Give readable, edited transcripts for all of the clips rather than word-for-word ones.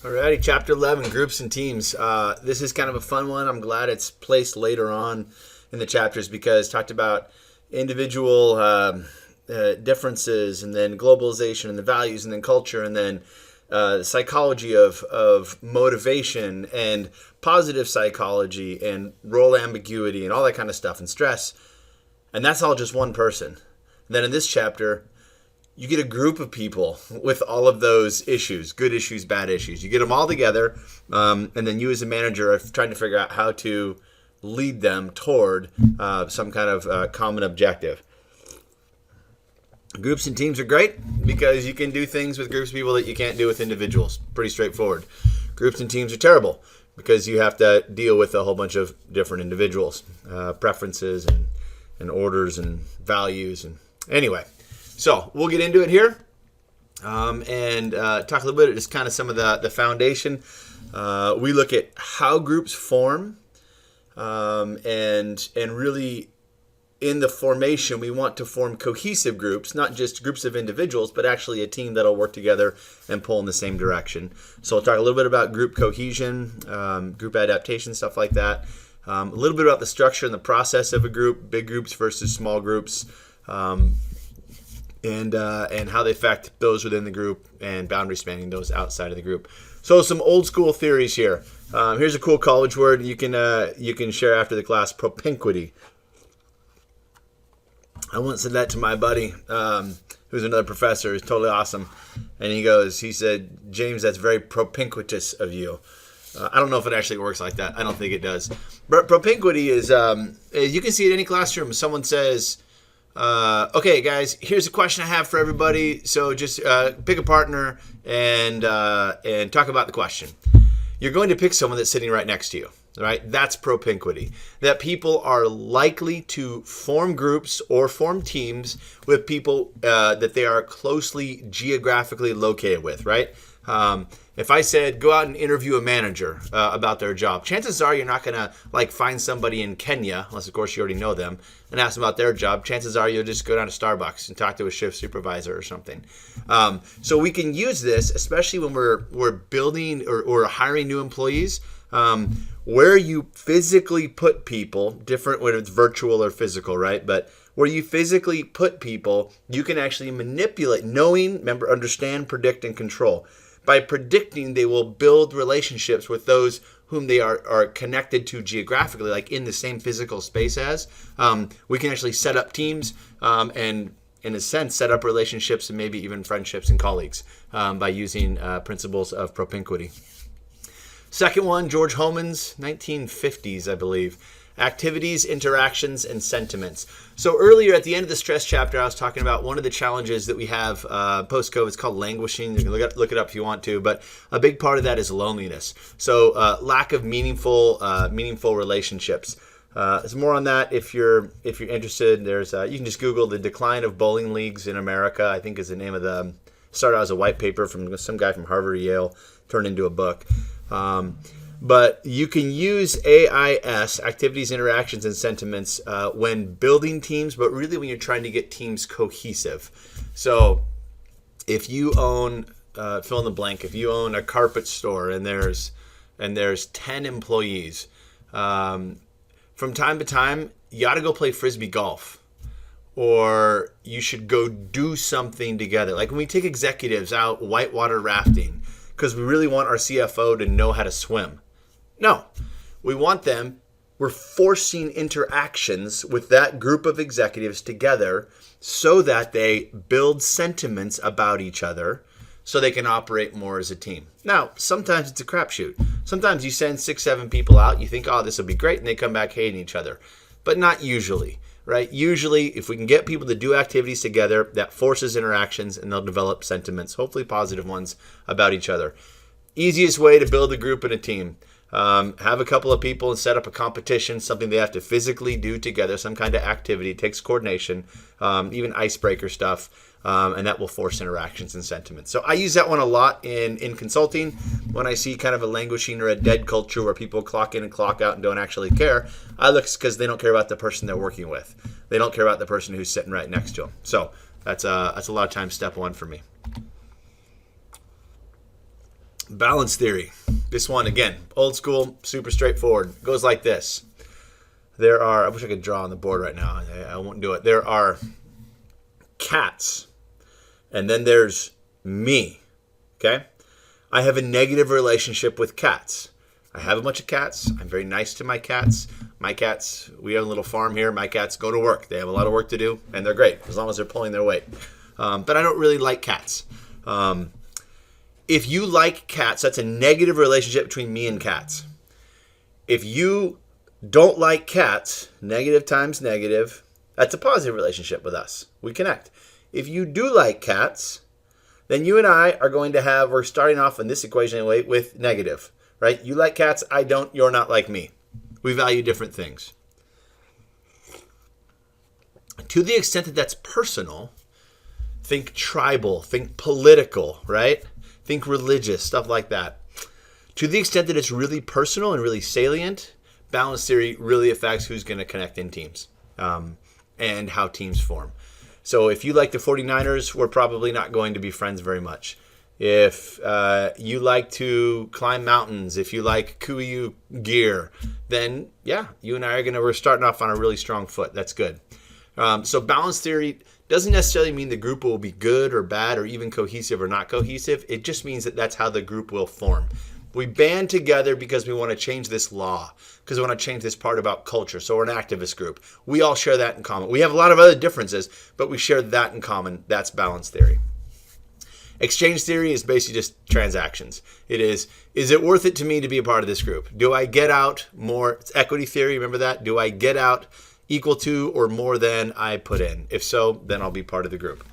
Alrighty, chapter 11, groups and teams. This is kind of a fun one. I'm glad it's placed later on in the chapters because it talked about individual differences and then globalization and the values and then culture and then psychology of motivation and positive psychology and role ambiguity and all that kind of stuff and stress. And that's all just one person. And then in this chapter, you get a group of people with all of those issues, good issues, bad issues. You get them all together, and then you as a manager are trying to figure out how to lead them toward some kind of common objective. Groups and teams are great because you can do things with groups of people that you can't do with individuals. Pretty straightforward. Groups and teams are terrible because you have to deal with a whole bunch of different individuals, preferences and orders and values. And anyway. So we'll get into it here and talk a little bit just kind of some of the foundation. We look at how groups form and really in the formation we want to form cohesive groups, not just groups of individuals, but actually a team that'll work together and pull in the same direction. So we'll talk a little bit about group cohesion, group adaptation, stuff like that. A little bit about the structure and the process of a group, big groups versus small groups. And how they affect those within the group and boundary spanning those outside of the group. So some old school theories here. Here's a cool college word you can share after the class: propinquity. I once said that to my buddy, who's another professor, who's totally awesome, and he said, James, that's very propinquitous of you. I don't know if it actually works like that. I don't think it does. But propinquity is you can see it in any classroom. Someone says, okay, guys, here's a question I have for everybody. So just pick a partner and talk about the question. You're going to pick someone that's sitting right next to you, right? That's propinquity. That people are likely to form groups or form teams with people that they are closely geographically located with, right? If I said, go out and interview a manager about their job, chances are you're not going to find somebody in Kenya, unless of course you already know them, and ask them about their job. Chances are you'll just go down to Starbucks and talk to a shift supervisor or something. So we can use this, especially when we're building or hiring new employees, where you physically put people, different whether it's virtual or physical, right? But where you physically put people, you can actually manipulate, understand, predict, and control. By predicting, they will build relationships with those whom they are connected to geographically, like in the same physical space as. We can actually set up teams and, in a sense, set up relationships and maybe even friendships and colleagues by using principles of propinquity. Second one, George Hohmann's 1950s, I believe. Activities, interactions, and sentiments. So earlier at the end of the stress chapter, I was talking about one of the challenges that we have post-COVID. It's called languishing. You can look it up if you want to, but a big part of that is loneliness. So lack of meaningful relationships. There's more on that if you're interested. There's you can just Google the decline of bowling leagues in America, I think is the name of the. Started out as a white paper from some guy from Harvard or Yale, turned into a book. But you can use AIS, activities, interactions, and sentiments, when building teams, but really when you're trying to get teams cohesive. So if you own, fill in the blank, if you own a carpet store and there's 10 employees, from time to time, you ought to go play Frisbee golf. Or you should go do something together. Like when we take executives out whitewater rafting, because we really want our CFO to know how to swim. No, we're forcing interactions with that group of executives together so that they build sentiments about each other so they can operate more as a team. Now, sometimes it's a crapshoot. Sometimes you send 6, 7 people out, you think, oh, this will be great, and they come back hating each other. But not usually, right? Usually, if we can get people to do activities together, that forces interactions and they'll develop sentiments, hopefully positive ones, about each other. Easiest way to build a group and a team. Have a couple of people and set up a competition, something they have to physically do together, some kind of activity. It takes coordination, even icebreaker stuff, and that will force interactions and sentiments. So I use that one a lot in consulting when I see kind of a languishing or a dead culture where people clock in and clock out and don't actually care. I look because they don't care about the person they're working with. They don't care about the person who's sitting right next to them. So that's a lot of times step one for me. Balance theory. This one, again, old school, super straightforward. It goes like this. I wish I could draw on the board right now. I won't do it. There are cats, and then there's me, okay? I have a negative relationship with cats. I have a bunch of cats. I'm very nice to my cats. My cats, we have a little farm here. My cats go to work. They have a lot of work to do, and they're great as long as they're pulling their weight. But I don't really like cats. If you like cats, that's a negative relationship between me and cats. If you don't like cats, negative times negative, that's a positive relationship with us. We connect. If you do like cats, then you and I are going to we're starting off in this equation anyway with negative, right? You like cats, I don't, you're not like me. We value different things. To the extent that that's personal, think tribal, think political, right? Think religious, stuff like that. To the extent that it's really personal and really salient, balance theory really affects who's going to connect in teams and how teams form. So if you like the 49ers, we're probably not going to be friends very much. If you like to climb mountains, if you like Kuiu gear, then yeah, you and I we're starting off on a really strong foot. That's good. So balance theory doesn't necessarily mean the group will be good or bad or even cohesive or not cohesive. It just means that that's how the group will form. We band together because we want to change this law, because we want to change this part about culture. So we're an activist group. We all share that in common. We have a lot of other differences, but we share that in common. That's balance theory. Exchange theory is basically just transactions. It is it worth it to me to be a part of this group? Do I get out more? It's equity theory, remember that? Do I get out equal to or more than I put in? If so, then I'll be part of the group.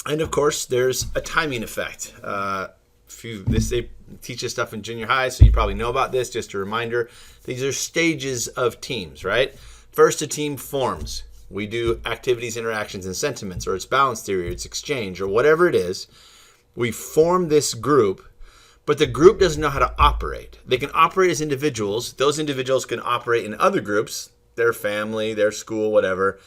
And of course, there's a timing effect. They teach us stuff in junior high, so you probably know about this. Just a reminder, these are stages of teams, right? First, a team forms. We do activities, interactions, and sentiments, or it's balance theory, or it's exchange, or whatever it is. We form this group, but the group doesn't know how to operate. They can operate as individuals. Those individuals can operate in other groups, their family, their school, whatever,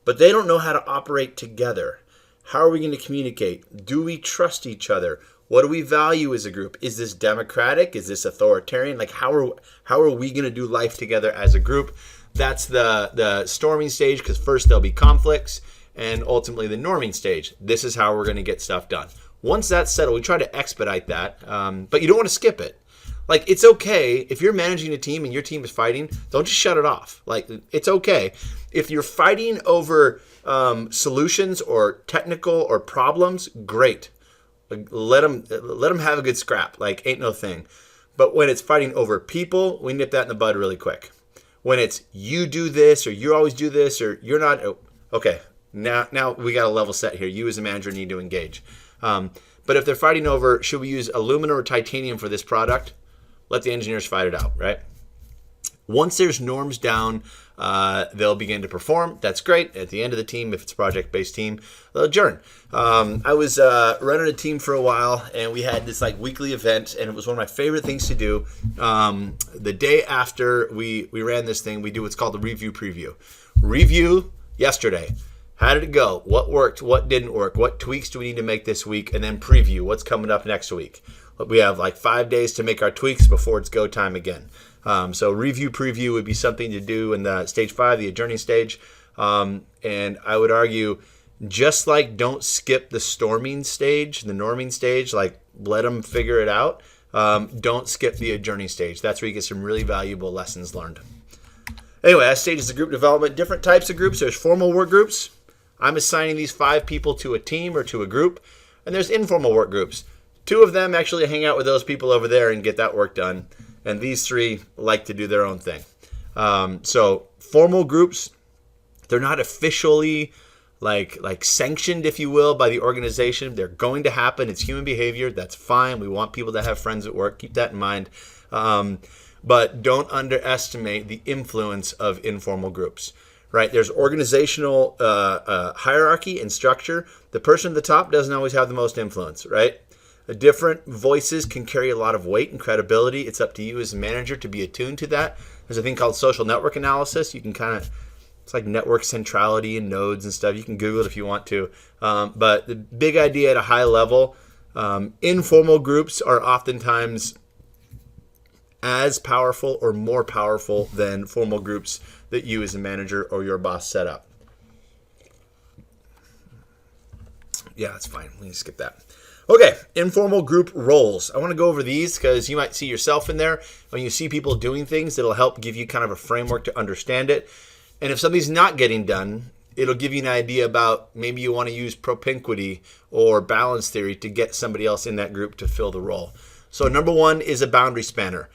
but they don't know how to operate together. How are we going to communicate? Do we trust each other? What do we value as a group? Is this democratic? Is this authoritarian? Like how are we going to do life together as a group? That's the storming stage, because first there'll be conflicts and ultimately the norming stage. This is how we're going to get stuff done. Once that's settled, we try to expedite that, but you don't want to skip it. Like, it's okay if you're managing a team and your team is fighting, don't just shut it off. Like, it's okay. If you're fighting over solutions or technical or problems, great. Like, let them have a good scrap. Like, ain't no thing. But when it's fighting over people, we nip that in the bud really quick. When it's you do this or you always do this or you're not, okay, now we got a level set here. You as a manager need to engage. But if they're fighting over, should we use aluminum or titanium for this product? Let the engineers fight it out, right? Once there's norms down, they'll begin to perform. That's great. At the end of the team, if it's a project-based team, they'll adjourn. I was running a team for a while, and we had this like weekly event, and it was one of my favorite things to do. The day after we ran this thing, we do what's called the review preview. Review yesterday. How did it go? What worked? What didn't work? What tweaks do we need to make this week? And then preview what's coming up next week. We have like 5 days to make our tweaks before it's go time again. So review preview would be something to do in the stage 5, the adjourning stage. And I would argue, just like don't skip the storming stage, the norming stage, like let them figure it out. Don't skip the adjourning stage. That's where you get some really valuable lessons learned. Anyway, that stage is the group development. Different types of groups. There's formal work groups. I'm assigning these 5 people to a team or to a group. And there's informal work groups. 2 of them actually hang out with those people over there and get that work done. And these 3 like to do their own thing. So formal groups, they're not officially like sanctioned, if you will, by the organization. They're going to happen. It's human behavior. That's fine. We want people to have friends at work. Keep that in mind. But don't underestimate the influence of informal groups. Right? There's organizational hierarchy and structure. The person at the top doesn't always have the most influence, right? Different voices can carry a lot of weight and credibility. It's up to you as a manager to be attuned to that. There's a thing called social network analysis. You can kind of It's like network centrality and nodes and stuff. You can Google it if you want to. But the big idea at a high level, informal groups are oftentimes as powerful or more powerful than formal groups that you as a manager or your boss set up. Yeah, that's fine. We can skip that. Okay, informal group roles. I want to go over these because you might see yourself in there. When you see people doing things, it'll help give you kind of a framework to understand it. And if something's not getting done, it'll give you an idea about maybe you want to use propinquity or balance theory to get somebody else in that group to fill the role. So number one is a boundary spanner.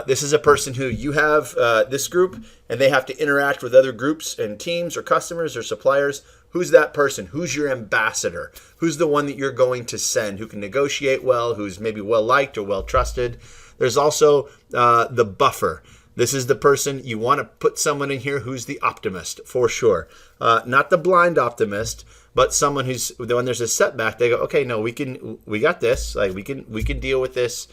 This is a person who you have this group and they have to interact with other groups and teams or customers or suppliers. Who's that person? Who's your ambassador? Who's the one that you're going to send? Who can negotiate well? Who's maybe well liked or well trusted? There's also the buffer. This is the person you want to put someone in here who's the optimist for sure. Not the blind optimist, but someone who's when there's a setback, they go, okay, no, we got this. Like we can deal with this.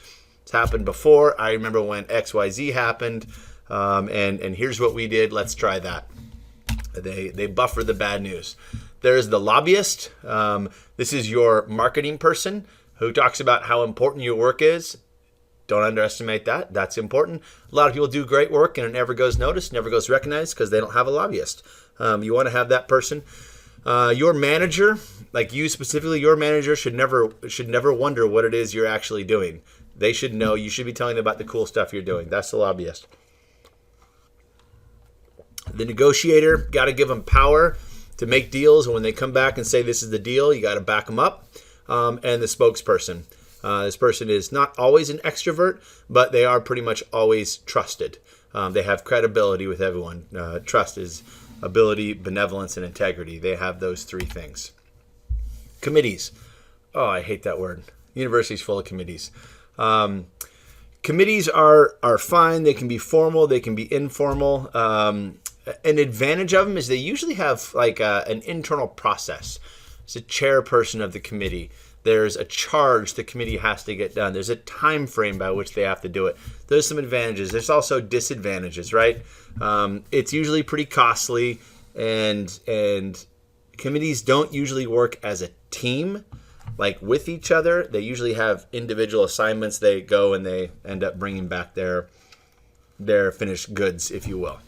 It's happened before. I remember when XYZ happened, and here's what we did. Let's try that. They buffer the bad news. There's the lobbyist. This is your marketing person who talks about how important your work is. Don't underestimate that. That's important. A lot of people do great work and it never goes noticed, never goes recognized because they don't have a lobbyist. You want to have that person. Your manager, like you specifically, your manager should never wonder what it is you're actually doing. They should know. You should be telling them about the cool stuff you're doing. That's the lobbyist. The negotiator, got to give them power to make deals. And when they come back and say this is the deal, you got to back them up. And the spokesperson. This person is not always an extrovert, but they are pretty much always trusted. They have credibility with everyone. Trust is ability, benevolence, and integrity. They have those three things. Committees. Oh, I hate that word. University's full of committees. Committees are fine. They can be formal. They can be informal. An advantage of them is they usually have like an internal process. It's a chairperson of the committee. There's a charge the committee has to get done. There's a time frame by which they have to do it. There's some advantages. There's also disadvantages, right? It's usually pretty costly, and committees don't usually work as a team, like with each other. They usually have individual assignments. They go and they end up bringing back their finished goods, if you will.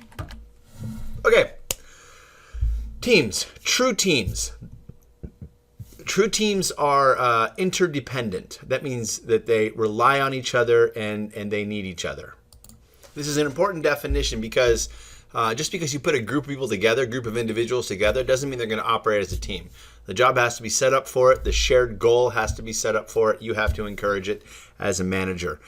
Okay. Teams. True teams. True teams are interdependent. That means that they rely on each other and they need each other. This is an important definition because just because you put a group of people together, a group of individuals together, doesn't mean they're going to operate as a team. The job has to be set up for it. The shared goal has to be set up for it. You have to encourage it as a manager.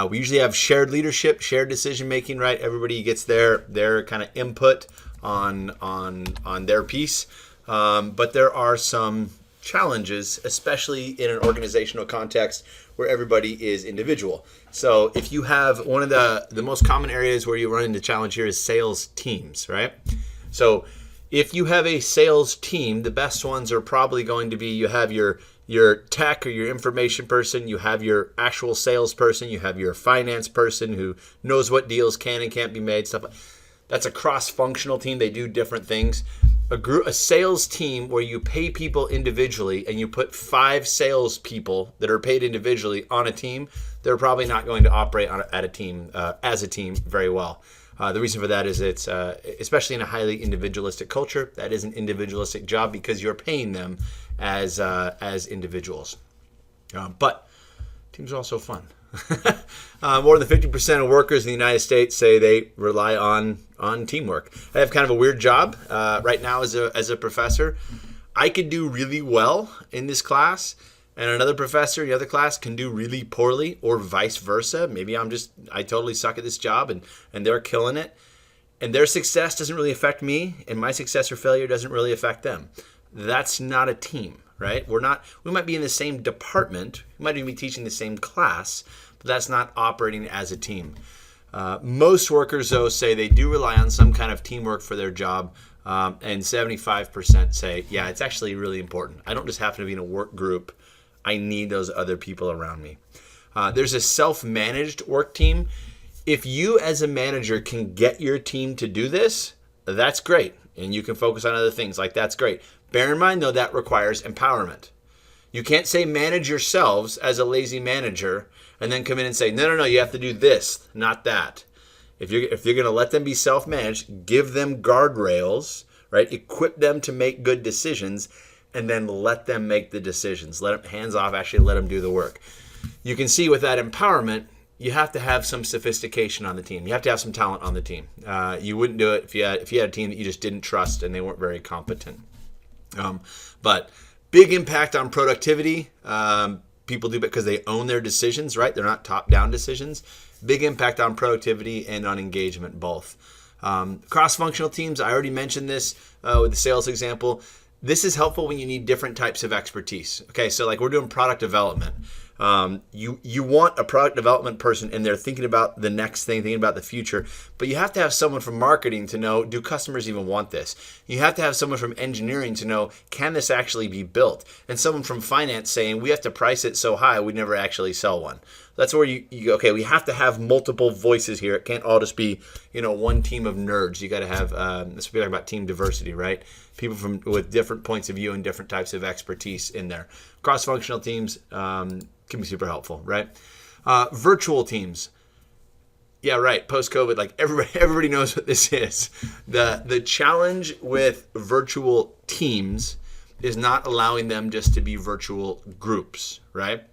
We usually have shared leadership, shared decision making, right? Everybody gets their kind of input on their piece. But there are some challenges, especially in an organizational context where everybody is individual. So if you have one of the most common areas where you run into challenge here is sales teams, right? So if you have a sales team, the best ones are probably going to be you have your tech or your information person, you have your actual salesperson, you have your finance person who knows what deals can and can't be made, stuff like that. That's a cross-functional team. They do different things. A sales team where you pay people individually and you put 5 sales people that are paid individually on a team, they're probably not going to operate as a team very well. The reason for that is it's especially in a highly individualistic culture, that is an individualistic job because you're paying them as individuals. But teams are also fun. More than 50% of workers in the United States say they rely on teamwork. I have kind of a weird job right now as a professor. I could do really well in this class, and another professor in the other class can do really poorly, or vice versa. Maybe I totally suck at this job, and they're killing it. And their success doesn't really affect me, and my success or failure doesn't really affect them. That's not a team, right? We might be in the same department, we might even be teaching the same class, but that's not operating as a team. Most workers, though, say they do rely on some kind of teamwork for their job, and 75% say, yeah, it's actually really important. I don't just happen to be in a work group. I need those other people around me. There's a self-managed work team. If you as a manager can get your team to do this, that's great. And you can focus on other things, like that's great. Bear in mind, though, that requires empowerment. You can't say manage yourselves as a lazy manager and then come in and say, no, you have to do this, not that. If you're going to let them be self-managed, give them guardrails, right? Equip them to make good decisions, and then let them make the decisions. Let them, hands off, actually let them do the work. You can see with that empowerment, you have to have some sophistication on the team. You have to have some talent on the team. You wouldn't do it if you had a team that you just didn't trust and they weren't very competent. But big impact on productivity. People do it because they own their decisions, right? They're not top-down decisions. Big impact on productivity and on engagement, both. Cross-functional teams, I already mentioned this with the sales example. This is helpful when you need different types of expertise. Okay, so like we're doing product development. You want a product development person in there thinking about the next thing, thinking about the future, but you have to have someone from marketing to know, do customers even want this? You have to have someone from engineering to know, can this actually be built? And someone from finance saying, we have to price it so high, we never actually sell one. That's where you go, okay, we have to have multiple voices here. It can't all just be, one team of nerds. You got to have, this we're talking about team diversity, right? People with different points of view and different types of expertise in there. Cross-functional teams can be super helpful, right? Virtual teams. Yeah, right. Post-COVID, like everybody knows what this is. The challenge with virtual teams is not allowing them just to be virtual groups, right?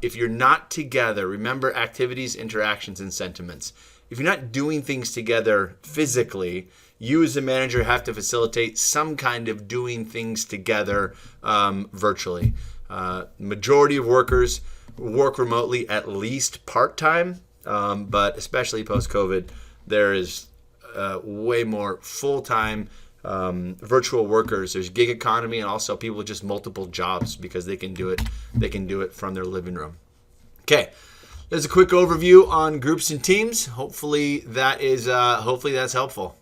If you're not together, remember activities, interactions, and sentiments. If you're not doing things together physically, you as a manager have to facilitate some kind of doing things together virtually. Majority of workers work remotely at least part-time, but especially post-COVID, there is way more full-time virtual workers. There's gig economy and also people with just multiple jobs because they can do it. They can do it from their living room. Okay, there's a quick overview on groups and teams. Hopefully that's helpful.